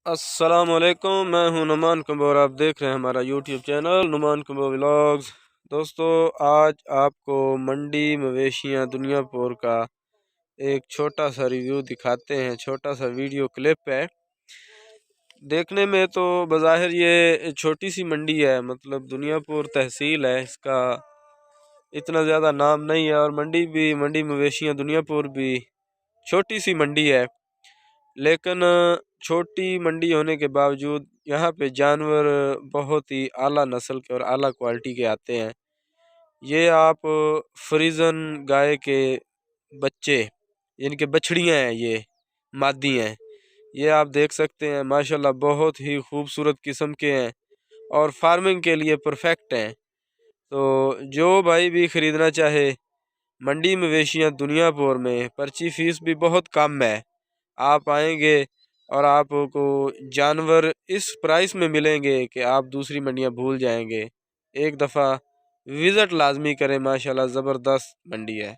السلام علیکم، میں ہوں نعمان کمبو اور آپ دیکھ رہے ہیں ہمارا YouTube channel Noman Kumbo vlogs. دوستو، آج آپ کو منڈی مویشیاں دنیا پور کا ایک چھوٹا سا ریویو دکھاتے ہیں، چھوٹا سا ویڈیو کلپ ہے۔ دیکھنے میں تو بظاہر یہ چھوٹی سی منڈی ہے، مطلب دنیا پور تحصیل ہے، اس کا اتنا زیادہ نام نہیں ہے، اور منڈی مویشیاں دنیا پور بھی چھوٹی سی منڈی ہے، لیکن چھوٹی منڈی ہونے کے باوجود یہاں پہ جانور بہت ہی اعلیٰ نسل کے اور اعلیٰ کوالٹی کے آتے ہیں۔ یہ آپ فریزن گائے کے بچے، یعنی کہ بچڑیاں ہیں، یہ مادی ہیں، یہ آپ دیکھ سکتے ہیں، ماشاءاللہ بہت ہی خوبصورت قسم کے ہیں اور فارمنگ کے لیے پرفیکٹ ہیں۔ تو جو بھائی بھی خریدنا چاہے منڈی مویشیاں دنیا پور میں، پرچی فیس بھی بہت کم ہے، آپ آئیں گے اور آپ کو جانور اس پرائس میں ملیں گے کہ آپ دوسری منڈیاں بھول جائیں گے۔ ایک دفعہ وزٹ لازمی کریں، ماشاءاللہ زبردست منڈی ہے۔